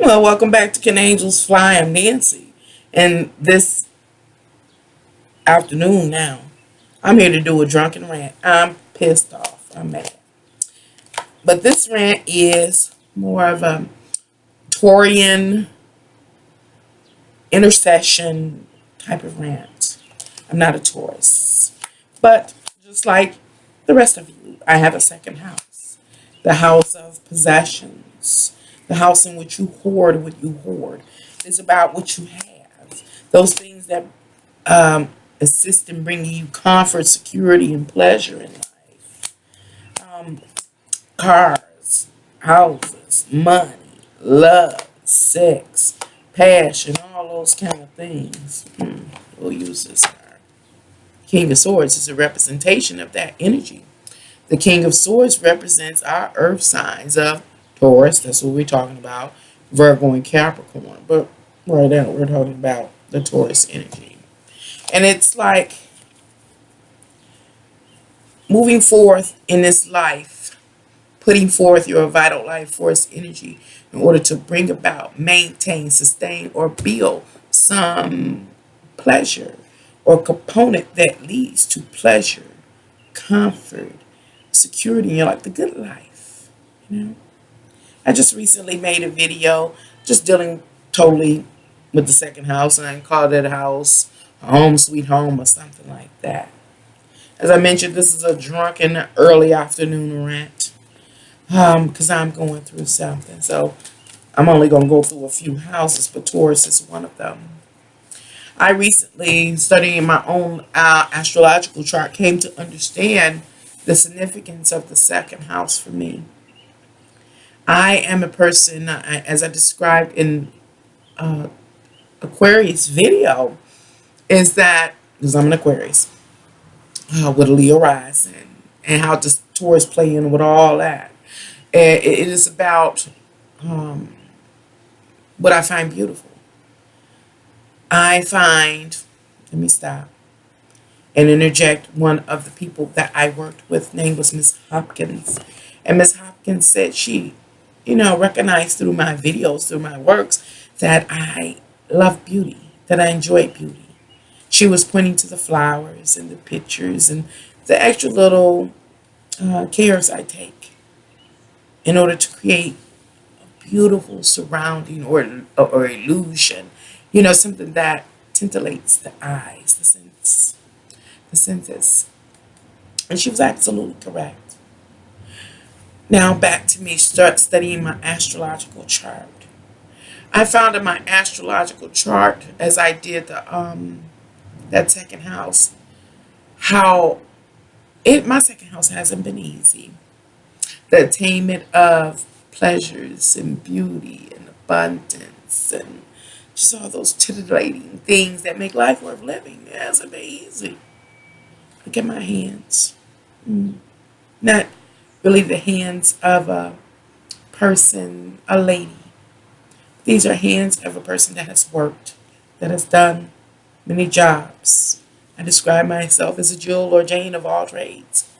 Well, welcome back to Can Angels Fly? I'm Nancy. And this afternoon now, I'm here to do a drunken rant. I'm pissed off. I'm mad. But this rant is more of a Taurian intercession type of rant. I'm not a Taurus. But just like the rest of you, I have a second house. The house of possessions. The house in which you hoard what you hoard. It's about what you have. Those things that assist in bringing you comfort, security, and pleasure in life. Um, Cars, houses, money, love, sex, passion, all those kind of things. We'll use this card. King of Swords is a representation of that energy. The King of Swords represents our earth signs of Taurus, that's what we're talking about, Virgo and Capricorn. But right now we're talking about the Taurus energy. And it's like moving forth in this life, putting forth your vital life force energy in order to bring about, maintain, sustain, or build some pleasure or component that leads to pleasure, comfort, security in your life, the good life. You know, I just recently made a video just dealing totally with the second house, and I called it a house, a home sweet home, or something like that. As I mentioned, this is a drunken early afternoon rant because I'm going through something. So I'm only going to go through a few houses, but Taurus is one of them. I recently, studying my own astrological chart, came to understand the significance of the second house for me. I am a person, as I described in uh, Aquarius video, is that, because I'm an Aquarius, with a Leo rising, and how does Taurus play in with all that. It is about um, what I find beautiful. I find, let me stop and interject. One of the people that I worked with, name was Miss Hopkins. And Miss Hopkins said she, recognized through my videos, through my works, that I love beauty, that I enjoy beauty. She was pointing to the flowers and the pictures and the extra little cares I take in order to create a beautiful surrounding or illusion, something that tintillates the eyes, the senses. And she was absolutely correct. Now back to me, start studying my astrological chart. I found in my astrological chart, as I did that second house, how my second house hasn't been easy. The attainment of pleasures and beauty and abundance and just all those titillating things that make life worth living. It hasn't been easy. Look at my hands. Not really the hands of a person, a lady. These are hands of a person that has worked, that has done many jobs. I describe myself as a Jill or Jane of all trades.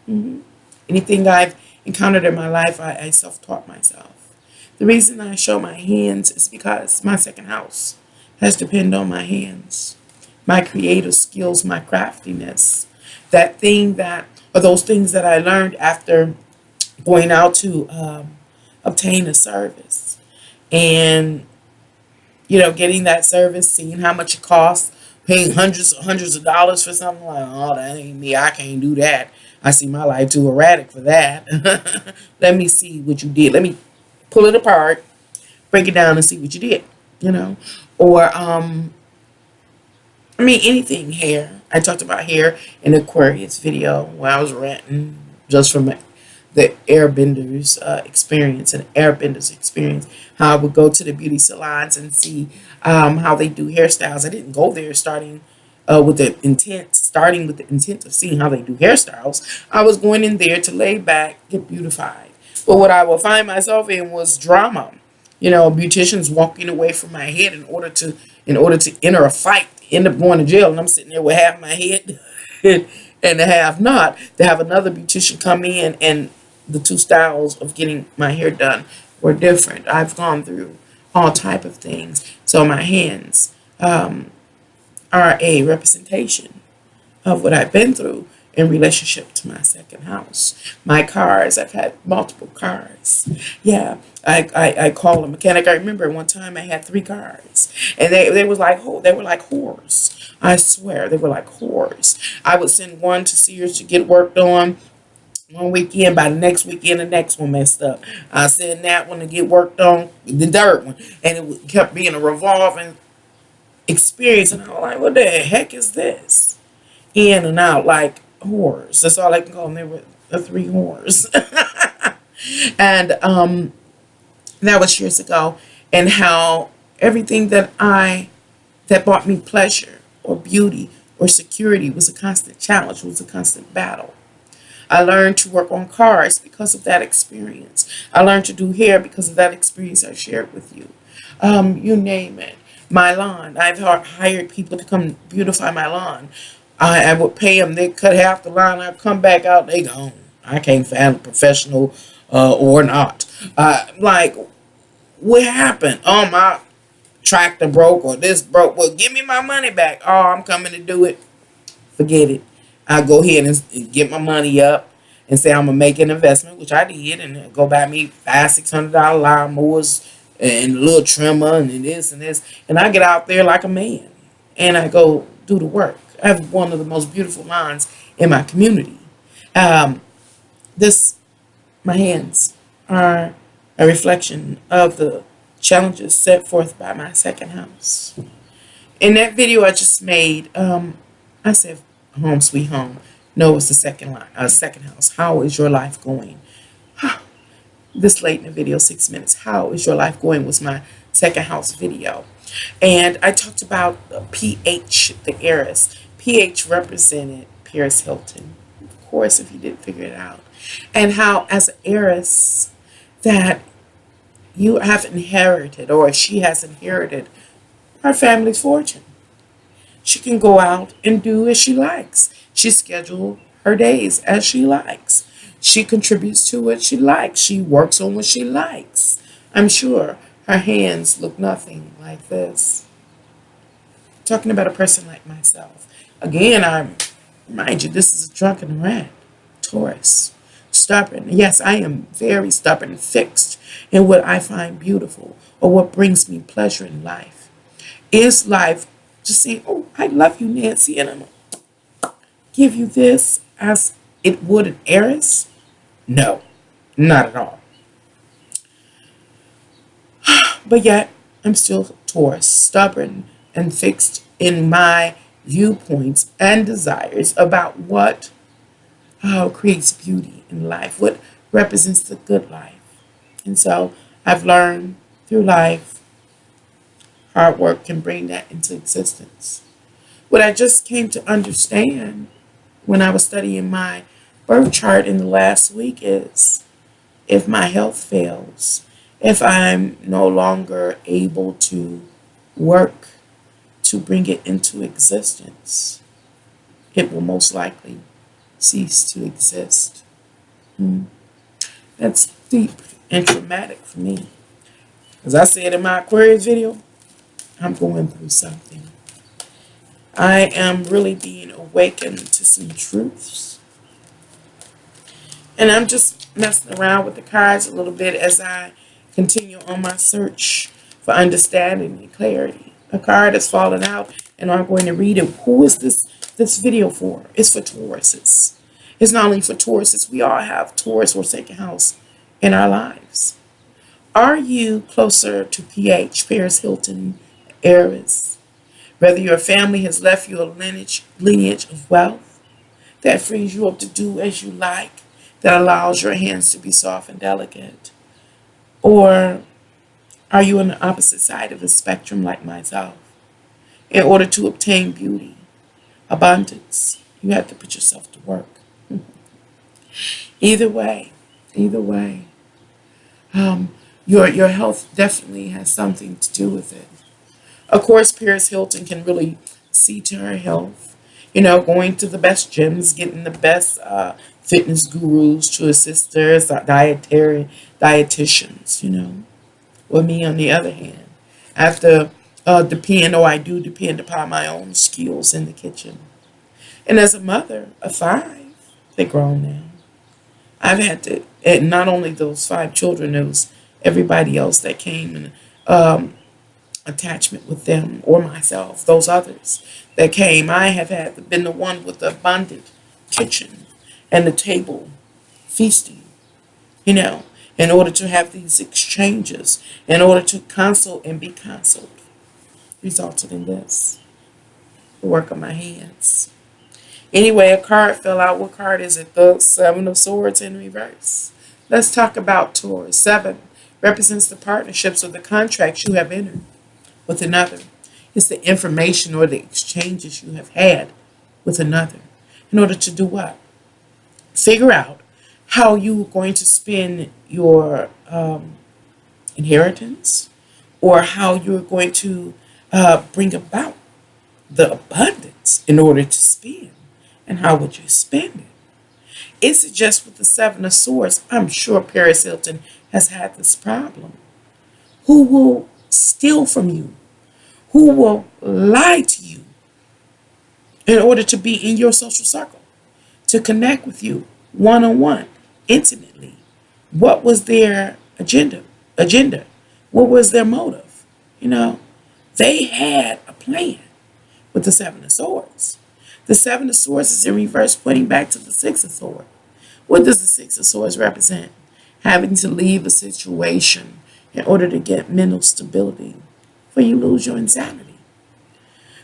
Anything I've encountered in my life, I self-taught myself. The reason I show my hands is because my second house has depended on my hands, my creative skills, my craftiness, that thing that, or those things that I learned after going out to obtain a service. And, getting that service, seeing how much it costs, paying hundreds of dollars for something, like, oh, that ain't me. I can't do that. I see my life too erratic for that. Let me see what you did. Let me pull it apart, break it down, and see what you did. Or anything hair. I talked about hair in the Aquarius video where I was ranting just from the airbenders experience, how I would go to the beauty salons and see how they do hairstyles. I didn't go there starting with the intent of seeing how they do hairstyles. I was going in there to lay back, get beautified. But what I would find myself in was drama. Beauticians walking away from my head in order to enter a fight, end up going to jail, and I'm sitting there with half my head and the half not. To have another beautician come in, and the two styles of getting my hair done were different. I've gone through all type of things. So my hands are a representation of what I've been through in relationship to my second house. My cars, I've had multiple cars. Yeah, I call a mechanic. I remember one time I had 3 cars, and they was like they were like whores. I swear they were like whores. I would send one to Sears to get worked on one weekend. By the next weekend, the next one messed up. I sent that one to get worked on, the third one, and kept being a revolving experience. And I was like, what the heck is this? In and out like whores. That's all I can call them. They were the 3 whores. And that was years ago. And how everything that brought me pleasure or beauty or security was a constant challenge, was a constant battle. I learned to work on cars because of that experience. I learned to do hair because of that experience I shared with you. You name it. My lawn. I've hired people to come beautify my lawn. I would pay them. They cut half the lawn. I come back out. They gone. I can't find a professional or not. Like, what happened? Oh, my tractor broke or this broke. Well, give me my money back. Oh, I'm coming to do it. Forget it. I go ahead and get my money up and say I'm gonna make an investment, which I did, and go buy me $500-600 lawnmowers and a little trimmer and this and this, and I get out there like a man and I go do the work. I have one of the most beautiful lawns in my community. Um, this My hands are a reflection of the challenges set forth by my second house. In that video I just made, I said, "Home sweet home." No, it's the second house. How is your life going? This late in the video, 6 minutes. How is your life going? Was my second house video, and I talked about PH, the heiress. PH represented Paris Hilton, of course, if you didn't figure it out, and how as an heiress that you have inherited, or she has inherited, her family's fortune. She can go out and do as she likes. She schedules her days as she likes. She contributes to what she likes. She works on what she likes. I'm sure her hands look nothing like this. Talking about a person like myself. Again, mind you, this is a drunken rant. Taurus. Stubborn. Yes, I am very stubborn and fixed in what I find beautiful or what brings me pleasure in life. Is life just saying, "Oh, I love you, Nancy, and I'm going to give you this as it would an heiress"? No, not at all. But yet, I'm still Taurus, stubborn and fixed in my viewpoints and desires about what creates beauty in life, what represents the good life. And so I've learned through life, hard work can bring that into existence. What I just came to understand when I was studying my birth chart in the last week is, if my health fails, if I'm no longer able to work to bring it into existence, it will most likely cease to exist. That's deep and traumatic for me. As I said in my Aquarius video, I'm going through something. I am really being awakened to some truths. And I'm just messing around with the cards a little bit as I continue on my search for understanding and clarity. A card has fallen out, and I'm going to read it. Who is this video for? It's for Tauruses. It's not only for Tauruses. We all have Taurus or second house in our lives. Are you closer to PH, Paris Hilton, heiress? Whether your family has left you a lineage of wealth that frees you up to do as you like, that allows your hands to be soft and delicate. Or are you on the opposite side of the spectrum like myself? In order to obtain beauty, abundance, you have to put yourself to work. Either way, your health definitely has something to do with it. Of course, Paris Hilton can really see to her health. Going to the best gyms, getting the best fitness gurus to assist her, dietitians. With me, on the other hand, I have to depend, or I do depend upon my own skills in the kitchen. And as a mother of five, they're grown now. I've had to, and not only those five children, it was everybody else that came in attachment with them or myself, those others that came. I have had been the one with the abundant kitchen and the table feasting, you know, in order to have these exchanges, in order to console and be consoled, resulted in this, the work of my hands. Anyway, a card fell out. What card is it? The Seven of Swords in reverse. Let's talk about Taurus. Seven represents the partnerships or the contracts you have entered with another. It's the information or the exchanges you have had with another. In order to do what? Figure out how you're going to spend your inheritance, or how you're going to bring about the abundance in order to spend. And how would you spend it? It's just with the Seven of Swords. I'm sure Paris Hilton has had this problem. Who will steal from you? Who will lie to you in order to be in your social circle, to connect with you one-on-one, intimately? What was their agenda? What was their motive? You know, they had a plan with the Seven of Swords. The Seven of Swords is in reverse, pointing back to the Six of Swords. What does the Six of Swords represent? Having to leave a situation in order to get mental stability, for you lose your insanity.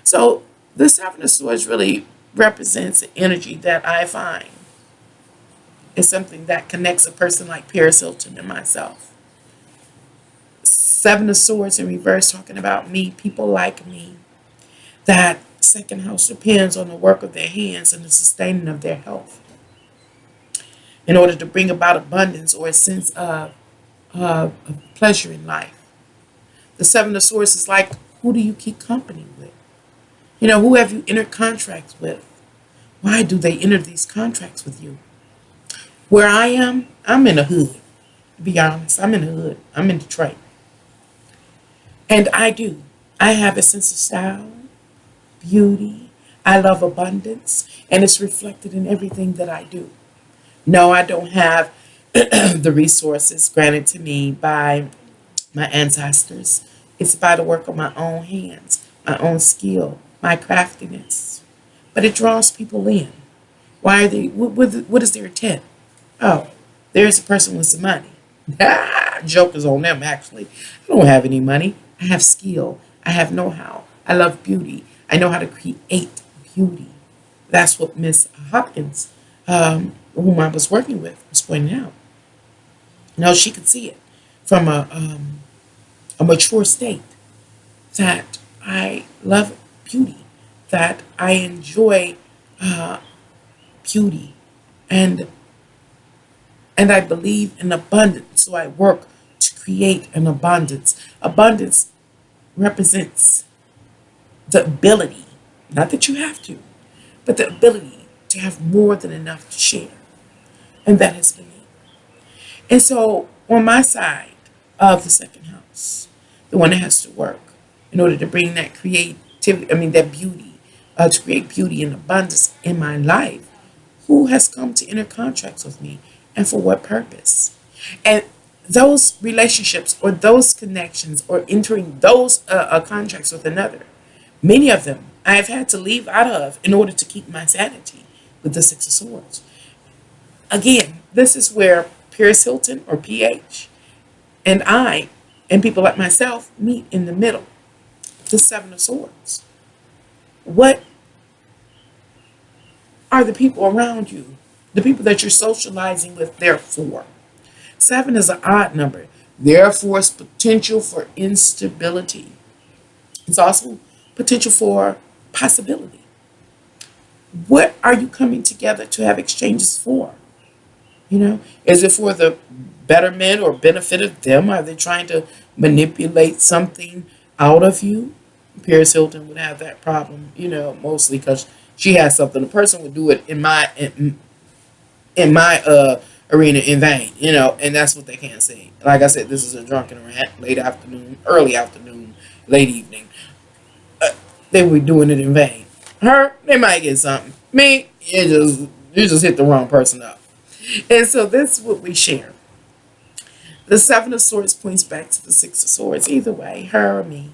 So the Seven of Swords really represents the energy that I find is something that connects a person like Paris Hilton and myself. Seven of Swords in reverse, talking about me, people like me. That second house depends on the work of their hands and the sustaining of their health in order to bring about abundance or a sense of pleasure in life. The Seven of Swords is like, who do you keep company with? You know, who have you entered contracts with? Why do they enter these contracts with you? Where I am, I'm in the hood. To be honest, I'm in the hood. I'm in Detroit. And I have a sense of style, beauty. I love abundance, and it's reflected in everything that I do. No, I don't have the resources granted to me by my ancestors. It's by the work of my own hands, my own skill, my craftiness. But it draws people in. Why are they? What is their intent? Oh, there's a person with some money. Joke is on them, actually. I don't have any money. I have skill. I have know-how. I love beauty. I know how to create beauty. That's what Miss Hopkins, whom I was working with, was pointing out. Now she could see it from a mature state, that I love beauty, that I enjoy beauty, and I believe in abundance. So I work to create an abundance. Abundance represents the ability, not that you have to, but the ability to have more than enough to share. And that has been me. And so on my side of the second house, the one that has to work in order to bring that creativity, that beauty, to create beauty and abundance in my life, who has come to enter contracts with me and for what purpose? And those relationships or those connections or entering those contracts with another, many of them I have had to leave out of in order to keep my sanity with the Six of Swords. Again, this is where Paris Hilton or PH and I and people like myself meet in the middle. The Seven of Swords. What are the people around you? The people that you're socializing with, therefore. Seven is an odd number. Therefore, it's potential for instability. It's also potential for possibility. What are you coming together to have exchanges for? Is it for the betterment or benefit of them? Are they trying to manipulate something out of you? Paris Hilton would have that problem, mostly because she has something. The person would do it in my arena in vain, and that's what they can't see. Like I said, this is a drunken rant, late afternoon, early afternoon, late evening. They were doing it in vain. Her, they might get something. Me, you just hit the wrong person up. And so this is what we share. The Seven of Swords points back to the Six of Swords. Either way, her or me.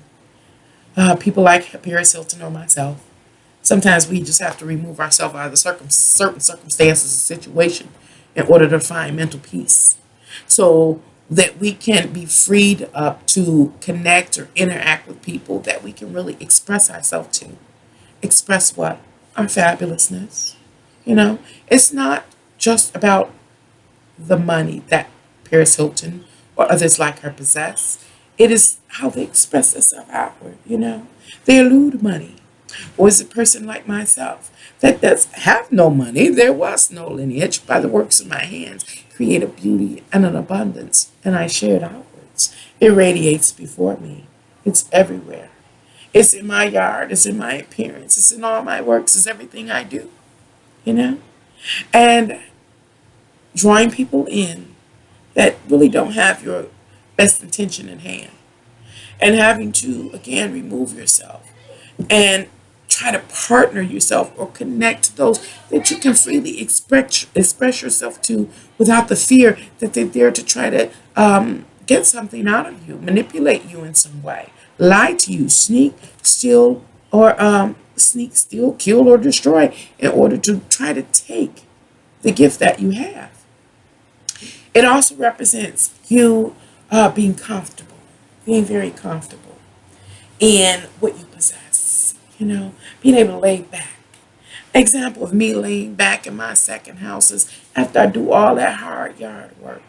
People like Paris Hilton or myself. Sometimes we just have to remove ourselves out of the certain circumstances and situation in order to find mental peace. So that we can be freed up to connect or interact with people that we can really express ourselves to. Express what? Our fabulousness. It's not just about the money that Paris Hilton or others like her possess. It is how they express themselves outward. They elude money. Or is a person like myself that does have no money, there was no lineage, by the works of my hands, create a beauty and an abundance, and I share it outwards. It radiates before me. It's everywhere. It's in my yard, it's in my appearance, it's in all my works, it's everything I do, you know? And drawing people in that really don't have your best intention in hand. And having to, again, remove yourself and try to partner yourself or connect to those that you can freely express yourself to without the fear that they're there to try to get something out of you, manipulate you in some way, lie to you, sneak, steal, kill, or destroy in order to try to take the gift that you have. It also represents you being comfortable, being very comfortable in what you possess, being able to lay back. Example of me laying back in my second house is after I do all that hard yard work,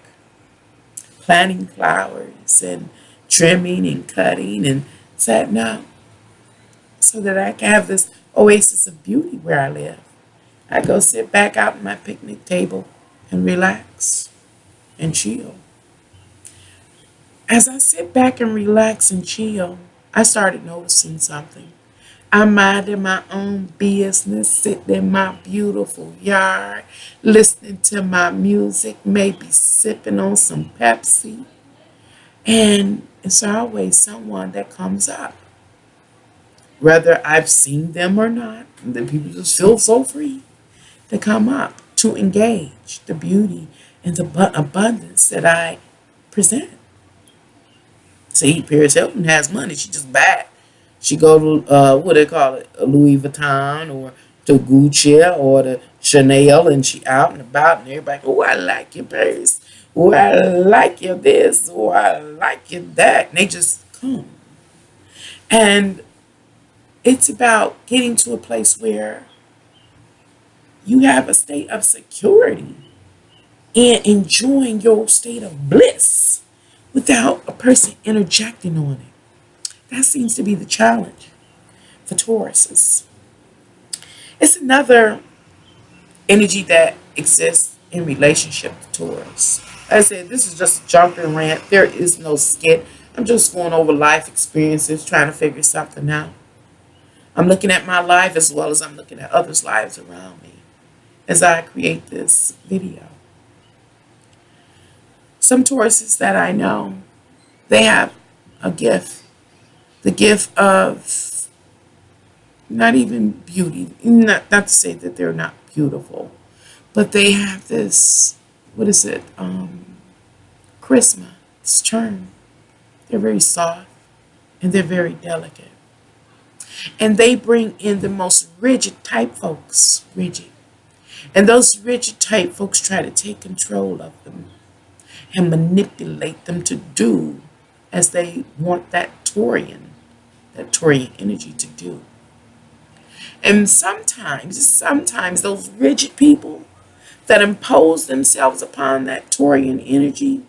planting flowers and trimming and cutting and setting up so that I can have this oasis of beauty where I live. I go sit back out at my picnic table and relax and chill. As I sit back and relax and chill, I started noticing something. I'm minding my own business, sitting in my beautiful yard, listening to my music, maybe sipping on some Pepsi. And it's always someone that comes up. Whether I've seen them or not, the people just feel so free to come up to engage the beauty and the abundance that I present. See, Paris Hilton has money. She just bad. She go to what they call it, a Louis Vuitton or to Gucci or to Chanel, and she out and about, and everybody, oh, I like your Paris. Oh, I like your this. Oh, I like your that. And they just come. And it's about getting to a place where you have a state of security and enjoying your state of bliss without a person interjecting on it. That seems to be the challenge for Tauruses. It's another energy that exists in relationship to Taurus. Like I said, this is just a Drunken rant. There is no skit. I'm just going over life experiences, trying to figure something out. I'm looking at my life as well as I'm looking at others' lives around me as I create this video. Some Tauruses that I know, they have a gift. The gift of not even beauty. Not to say that they're not beautiful, but they have this, what is it? Charisma, this charm. They're very soft and they're very delicate. And they bring in the most rigid type folks, rigid. And those rigid type folks try to take control of them and manipulate them to do as they want that Taurian energy to do. And sometimes those rigid people that impose themselves upon that Taurian energy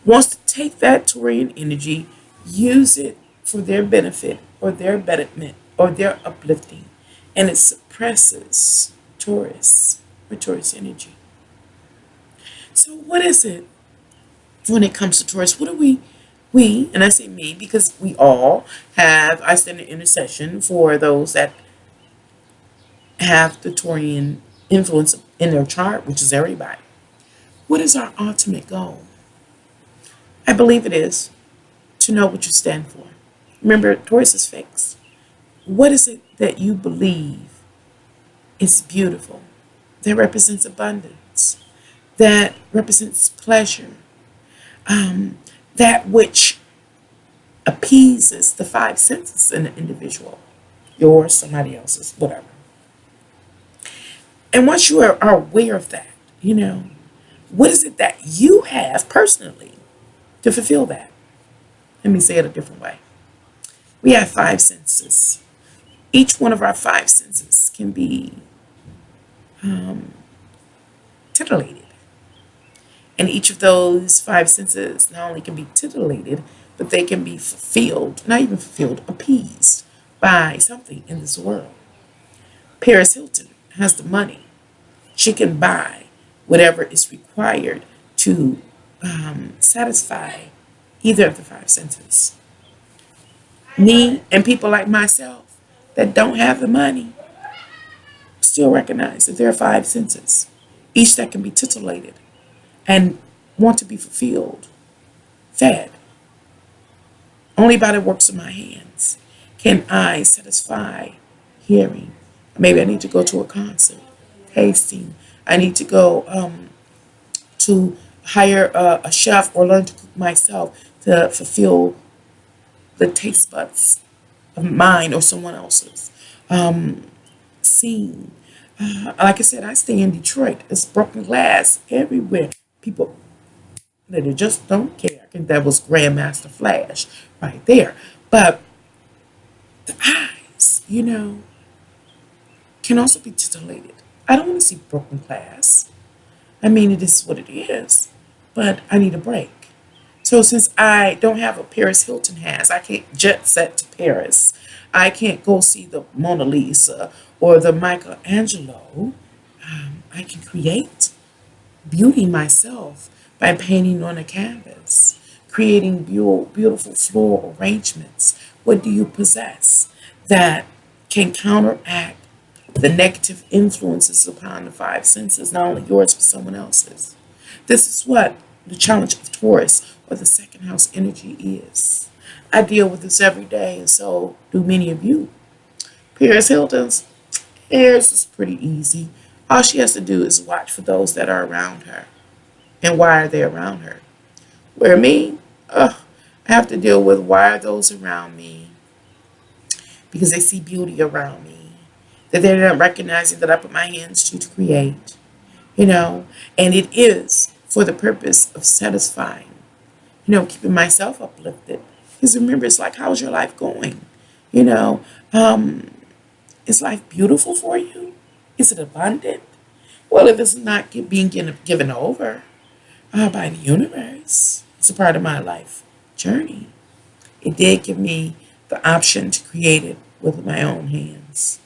wants to take that Taurian energy, use it for their benefit or their betterment or their uplifting, and it suppresses Taurus or Taurus energy. So what is it when it comes to Taurus? What do we, and I say me because we all have, I stand in intercession for those that have the Taurian influence in their chart, which is everybody. What is our ultimate goal? I believe it is to know what you stand for. Remember, Taurus is fixed. What is it that you believe is beautiful, that represents abundance, that represents pleasure, that which appeases the five senses in an individual, yours, somebody else's, whatever. And once you are aware of that, what is it that you have personally to fulfill that? Let me say it a different way. We have five senses. Each one of our five senses can be titillated. And each of those five senses not only can be titillated, but they can be fulfilled, not even fulfilled, appeased by something in this world. Paris Hilton has the money. She can buy whatever is required to satisfy either of the five senses. Me and people like myself that don't have the money still recognize that there are five senses, each that can be titillated and want to be fulfilled, fed. Only by the works of my hands can I satisfy hearing. Maybe I need to go to a concert, tasting. I need to go to hire a chef or learn to cook myself to fulfill the taste buds of mine or someone else's. Seeing. Like I said, I stay in Detroit. It's broken glass everywhere. People, they just don't care. I think that was Grandmaster Flash right there. But the eyes, can also be titillated. I don't want to see broken glass. I mean, it is what it is, but I need a break. So since I don't have what Paris Hilton has, I can't jet set to Paris. I can't go see the Mona Lisa or the Michelangelo. I can create beauty myself by painting on a canvas, creating beautiful floral arrangements. What do you possess that can counteract the negative influences upon the five senses, not only yours but someone else's? This is what the challenge of Taurus or the second house energy is. I deal with this every day, and so do many of you. Paris Hilton's hers is pretty easy. All she has to do is watch for those that are around her. And why are they around her? Where me, I have to deal with why are those around me? Because they see beauty around me. That they're not recognizing that I put my hands to create. And it is for the purpose of satisfying, keeping myself uplifted. Because remember, it's like, how's your life going? You know, is life beautiful for you? Is it abundant? Well, if it's not being given over by the universe, it's a part of my life journey. It did give me the option to create it with my own hands,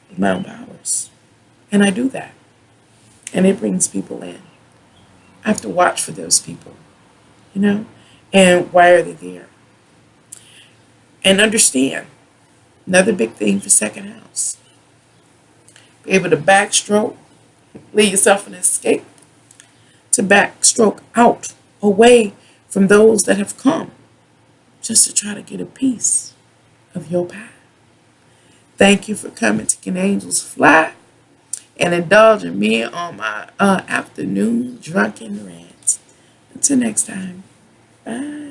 with my own powers. And I do that. And it brings people in. I have to watch for those people, and why are they there? And understand, another big thing for second house, be able to backstroke, leave yourself an escape, to backstroke out, away from those that have come, just to try to get a piece of your pie. Thank you for coming to Can Angels Fly and indulging me on my afternoon drunken rant. Until next time, bye.